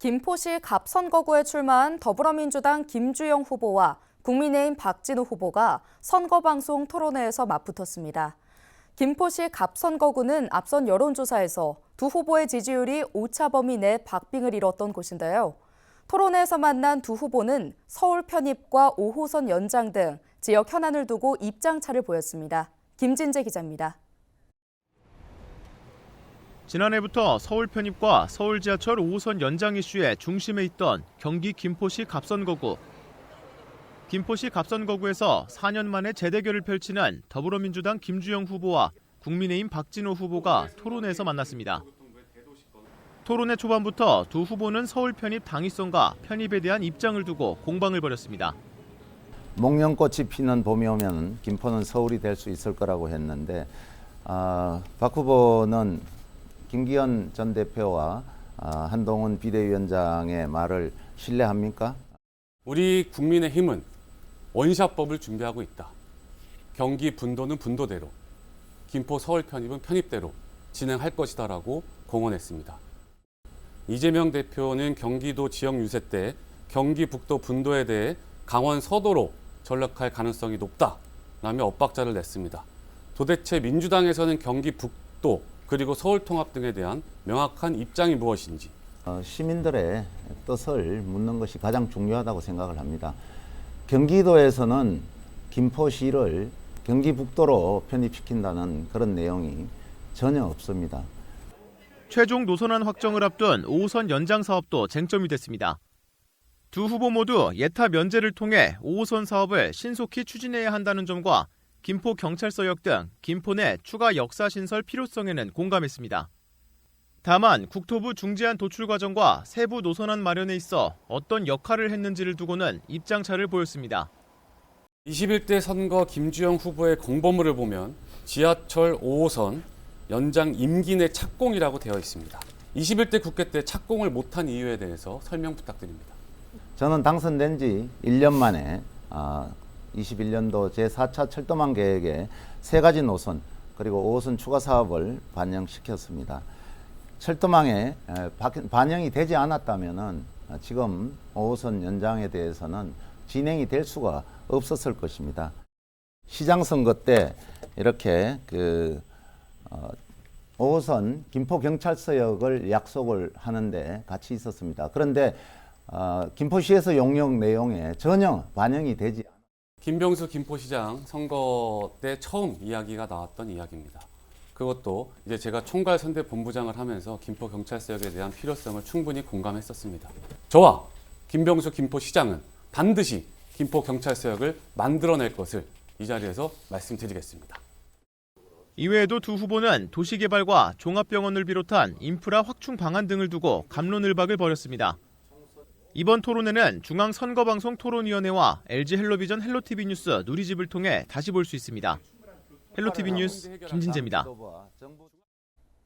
김포시 갑선거구에 출마한 더불어민주당 김주영 후보와 국민의힘 박진우 후보가 선거방송 토론회에서 맞붙었습니다. 김포시 갑선거구는 앞선 여론조사에서 두 후보의 지지율이 오차 범위 내 박빙을 이뤘던 곳인데요. 토론회에서 만난 두 후보는 서울 편입과 5호선 연장 등 지역 현안을 두고 입장차를 보였습니다. 김진재 기자입니다. 지난해부터 서울 편입과 서울 지하철 5호선 연장 이슈의 중심에 있던 경기 김포시 갑선거구. 김포시 갑선거구에서 4년 만에 재대결을 펼치는 더불어민주당 김주영 후보와 국민의힘 박진우 후보가 토론회에서 만났습니다. 토론회 초반부터 두 후보는 서울 편입 당위성과 편입에 대한 입장을 두고 공방을 벌였습니다. 목련꽃이 피는 봄이 오면 김포는 서울이 될 수 있을 거라고 했는데 박 후보는 김기현 전 대표와 한동훈 비대위원장의 말을 신뢰합니까? 우리 국민의힘은 원샷법을 준비하고 있다. 경기 분도는 분도대로, 김포 서울 편입은 편입대로 진행할 것이다라고 공언했습니다. 이재명 대표는 경기도 지역 유세 때 경기 북도 분도에 대해 강원 서도로 전락할 가능성이 높다라며 엇박자를 냈습니다. 도대체 민주당에서는 경기 북도 그리고 서울 통합 등에 대한 명확한 입장이 무엇인지. 시민들의 뜻을 묻는 것이 가장 중요하다고 생각을 합니다. 경기도에서는 김포시를 경기 북도로 편입시킨다는 그런 내용이 전혀 없습니다. 최종 노선안 확정을 앞둔 5호선 연장 사업도 쟁점이 됐습니다. 두 후보 모두 예타 면제를 통해 5호선 사업을 신속히 추진해야 한다는 점과 김포경찰서역 등 김포 내 추가 역사신설 필요성에는 공감했습니다. 다만 국토부 중재안 도출 과정과 세부 노선안 마련에 있어 어떤 역할을 했는지를 두고는 입장차를 보였습니다. 21대 선거 김주영 후보의 공보물을 보면 지하철 5호선 연장 임기 내 착공이라고 되어 있습니다. 21대 국회 때 착공을 못한 이유에 대해서 설명 부탁드립니다. 저는 당선된 지 1년 만에 21년도 제4차 철도망 계획에 3가지 노선 그리고 5호선 추가 사업을 반영시켰습니다. 철도망에 반영이 되지 않았다면 지금 5호선 연장에 대해서는 진행이 될 수가 없었을 것입니다. 시장 선거 때 이렇게 5호선 김포경찰서역을 약속을 하는데 같이 있었습니다. 그런데 김포시에서 용역 내용에 전혀 반영이 되지 않았습니다. 김병수 김포시장 선거 때 처음 이야기가 나왔던 이야기입니다. 그것도 이제 제가 총괄선대본부장을 하면서 김포경찰서역에 대한 필요성을 충분히 공감했었습니다. 저와 김병수 김포시장은 반드시 김포경찰서역을 만들어낼 것을 이 자리에서 말씀드리겠습니다. 이외에도 두 후보는 도시개발과 종합병원을 비롯한 인프라 확충 방안 등을 두고 갑론을박을 벌였습니다. 이번 토론회는 중앙선거방송 토론위원회와 LG 헬로비전 헬로티비 뉴스 누리집을 통해 다시 볼 수 있습니다. 헬로티비 뉴스 김진재입니다.